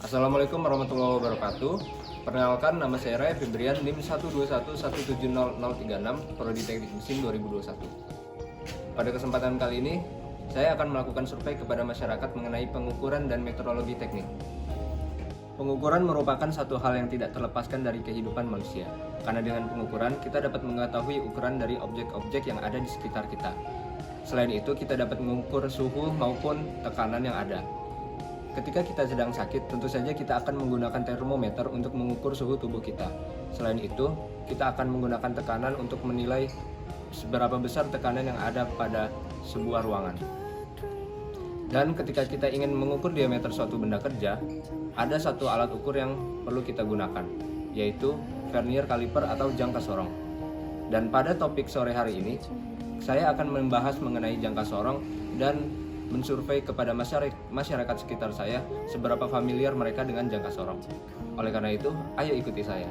Assalamualaikum warahmatullahi wabarakatuh. Perkenalkan, nama saya Ray Febrian, NIM 121170036, Prodi Teknik Mesin 2021. Pada kesempatan kali ini, saya akan melakukan survei kepada masyarakat mengenai pengukuran dan meteorologi teknik. Pengukuran merupakan satu hal yang tidak terlepaskan dari kehidupan manusia, karena dengan pengukuran kita dapat mengetahui ukuran dari objek-objek yang ada di sekitar kita. Selain itu, kita dapat mengukur suhu maupun tekanan yang ada. Ketika kita sedang sakit, tentu saja kita akan menggunakan termometer untuk mengukur suhu tubuh kita. Selain itu, kita akan menggunakan tekanan untuk menilai seberapa besar tekanan yang ada pada sebuah ruangan. Dan ketika kita ingin mengukur diameter suatu benda kerja, ada satu alat ukur yang perlu kita gunakan, yaitu vernier caliper atau jangka sorong. Dan pada topik sore hari ini, saya akan membahas mengenai jangka sorong dan mensurvei kepada masyarakat sekitar saya seberapa familiar mereka dengan jangka sorong. Oleh karena itu, ayo ikuti saya.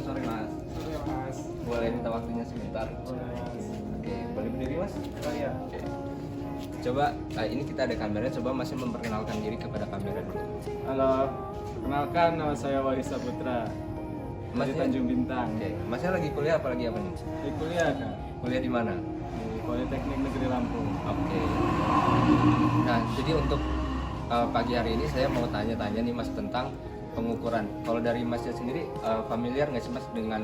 Sore mas. Sore mas. Boleh minta waktunya sebentar? Boleh mas. Oke, boleh berdiri mas? Oh iya. Oke. Coba, ini kita ada kamera, coba masnya memperkenalkan diri kepada kamera dulu. Halo, perkenalkan nama saya Wahyu Saputra dari Masnya- Tanjung Bintang. Oke, masnya lagi kuliah apa lagi apa nih? Di kuliah kan Kuliah di mana? di Politeknik Negeri Lampung. Oke. Nah, jadi untuk pagi hari ini saya mau tanya-tanya nih mas tentang pengukuran. Kalau dari masnya sendiri familiar nggak sih mas dengan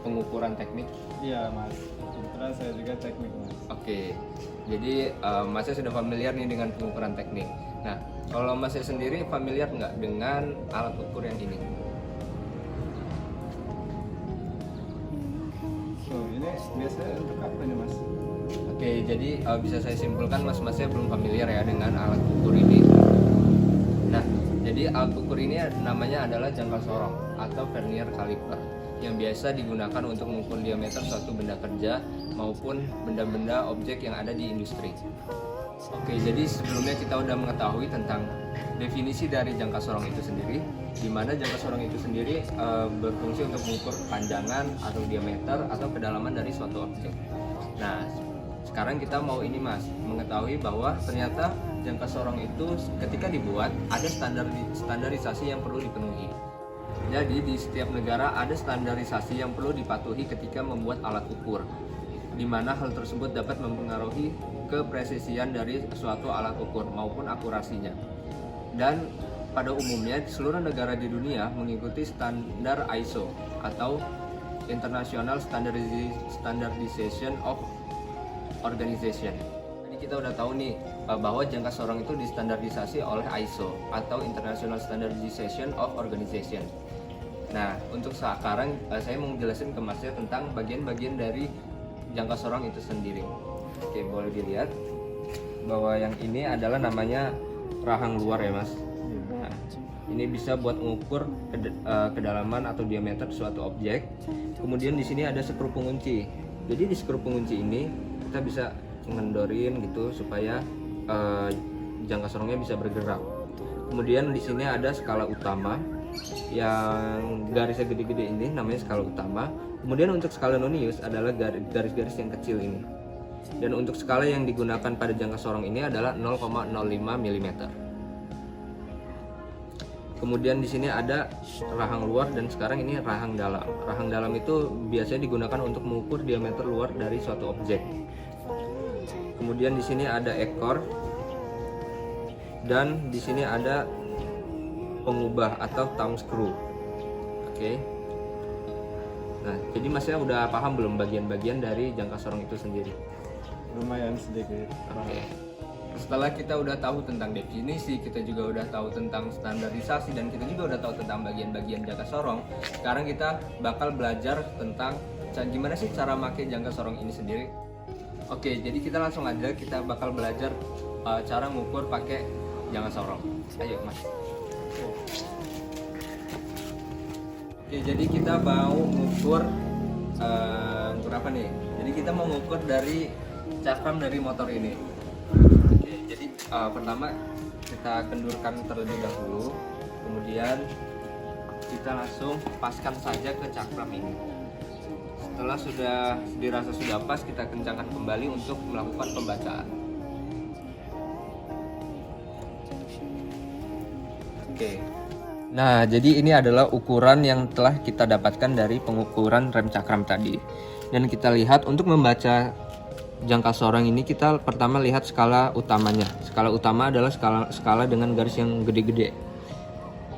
pengukuran teknik? Iya mas. Kebetulan saya juga teknik mas. Oke. Jadi masnya sudah familiar nih dengan pengukuran teknik. Nah, kalau masnya sendiri familiar nggak dengan alat ukur yang ini? Oh ini biasanya untuk apa nih mas? Oke, jadi bisa saya simpulkan masnya belum familiar ya dengan alat ukur ini. Nah, jadi alat ukur ini namanya adalah jangka sorong atau vernier caliper yang biasa digunakan untuk mengukur diameter suatu benda kerja maupun benda-benda objek yang ada di industri. Oke, jadi sebelumnya kita udah mengetahui tentang definisi dari jangka sorong itu sendiri, di mana jangka sorong itu sendiri berfungsi untuk mengukur panjangan atau diameter atau kedalaman dari suatu objek. Nah, sekarang kita mau ini mas, mengetahui bahwa ternyata jangka sorong itu ketika dibuat ada standarisasi yang perlu dipenuhi. Jadi di setiap negara ada standarisasi yang perlu dipatuhi ketika membuat alat ukur, di mana hal tersebut dapat mempengaruhi kepresisian dari suatu alat ukur maupun akurasinya. Dan pada umumnya seluruh negara di dunia mengikuti standar ISO atau International Standardization of Organization. Jadi kita udah tahu nih bahwa jangka sorong itu distandarisasi oleh ISO atau International Standardization of Organization. Nah, untuk sekarang saya mau jelasin ke masnya tentang bagian-bagian dari jangka sorong itu sendiri. Oke, boleh dilihat bahwa yang ini adalah namanya rahang luar ya mas. Nah, ini bisa buat mengukur kedalaman atau diameter suatu objek. Kemudian di sini ada skru pengunci. Jadi di skru pengunci ini kita bisa ngendorin gitu supaya jangka sorongnya bisa bergerak. Kemudian di sini ada skala utama yang garisnya gede-gede ini namanya skala utama. Kemudian untuk skala nonius adalah garis-garis yang kecil ini. Dan untuk skala yang digunakan pada jangka sorong ini adalah 0,05 mm. Kemudian di sini ada rahang luar dan sekarang ini rahang dalam. Rahang dalam itu biasanya digunakan untuk mengukur diameter luar dari suatu objek. Kemudian di sini ada ekor dan di sini ada pengubah atau thumb screw. Oke. Nah, jadi masnya udah paham belum bagian-bagian dari jangka sorong itu sendiri? Lumayan sedikit. Oke. Setelah kita udah tahu tentang definisi, kita juga udah tahu tentang standarisasi, dan kita juga udah tahu tentang bagian-bagian jangka sorong. Sekarang kita bakal belajar tentang gimana sih cara pakai jangka sorong ini sendiri. Oke, jadi kita langsung aja, kita bakal belajar cara mengukur pakai jangka sorong. Ayo mas. Oke, jadi kita mau mengukur apa nih? Jadi kita mau mengukur dari cakram dari motor ini. Oke, jadi pertama kita kendurkan terlebih dahulu, kemudian kita langsung paskan saja ke cakram ini. Setelah sudah dirasa sudah pas, kita kencangkan kembali untuk melakukan pembacaan. Oke. Nah, jadi ini adalah ukuran yang telah kita dapatkan dari pengukuran rem cakram tadi. Dan kita lihat untuk membaca jangka sorong ini, kita pertama lihat skala utamanya. Skala utama adalah skala dengan garis yang gede-gede.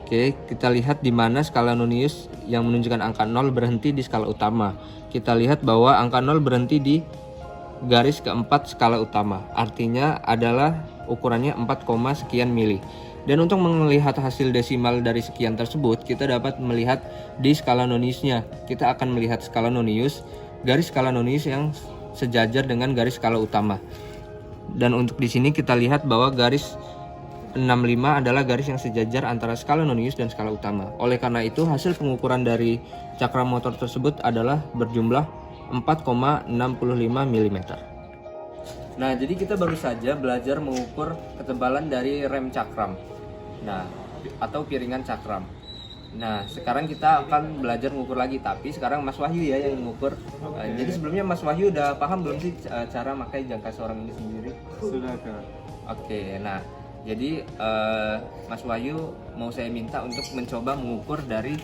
Oke, kita lihat di mana skala Nonius yang menunjukkan angka 0 berhenti di skala utama. Kita lihat bahwa angka 0 berhenti di garis keempat skala utama. Artinya adalah ukurannya 4, sekian mili. Dan untuk melihat hasil desimal dari sekian tersebut, kita dapat melihat di skala Noniusnya. Kita akan melihat skala Nonius, garis skala Nonius yang sejajar dengan garis skala utama. Dan untuk di sini kita lihat bahwa garis 65 adalah garis yang sejajar antara skala Nonius dan skala utama. Oleh karena itu, hasil pengukuran dari cakram motor tersebut adalah berjumlah 4,65 mm. Nah, jadi kita baru saja belajar mengukur ketebalan dari rem cakram. Nah, atau piringan cakram. Nah, sekarang kita akan belajar mengukur lagi, tapi sekarang Mas Wahyu ya yang mengukur. Jadi sebelumnya Mas Wahyu udah paham belum sih cara pakai jangka sorong ini sendiri? Sudah, Kak. Oke, nah jadi Mas Wahyu mau saya minta untuk mencoba mengukur dari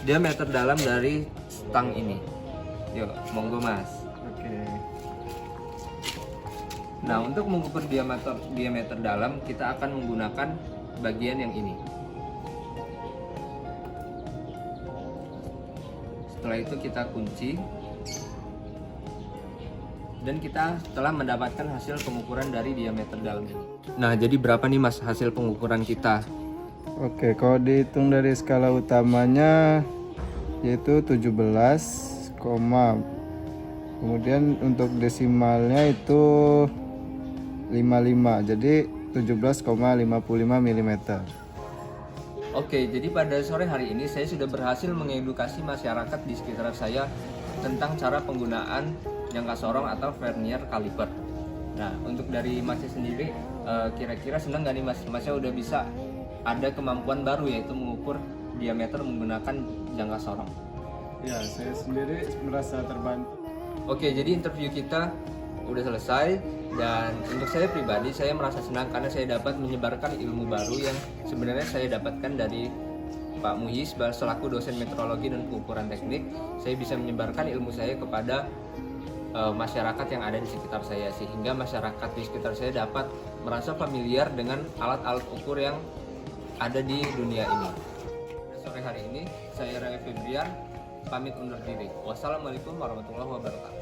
diameter dalam dari stang ini. Yuk, monggo Mas. Oke. Nah, untuk mengukur diameter dalam, kita akan menggunakan bagian yang ini. Setelah itu kita kunci. Dan kita telah mendapatkan hasil pengukuran dari diameter dalam ini. Nah, jadi berapa nih Mas hasil pengukuran kita? Oke, kalau dihitung dari skala utamanya yaitu 17, kemudian untuk desimalnya itu 55, jadi 17,55 mm. Oke, jadi pada sore hari ini saya sudah berhasil mengedukasi masyarakat di sekitar saya tentang cara penggunaan jangka sorong atau vernier kaliper. Nah, untuk dari Masnya sendiri, kira-kira senang nggak nih Mas? Masnya udah bisa ada kemampuan baru yaitu mengukur diameter menggunakan jangka sorong. Ya, saya sendiri merasa terbantu. Oke, jadi interview kita udah selesai, dan untuk saya pribadi saya merasa senang karena saya dapat menyebarkan ilmu baru yang sebenarnya saya dapatkan dari Pak Muhyiz selaku dosen metrologi dan pengukuran teknik. Saya bisa menyebarkan ilmu saya kepada masyarakat yang ada di sekitar saya, sehingga masyarakat di sekitar saya dapat merasa familiar dengan alat-alat ukur yang ada di dunia ini. Sore hari ini saya Ray Febrian pamit undur diri. Wassalamualaikum warahmatullahi wabarakatuh.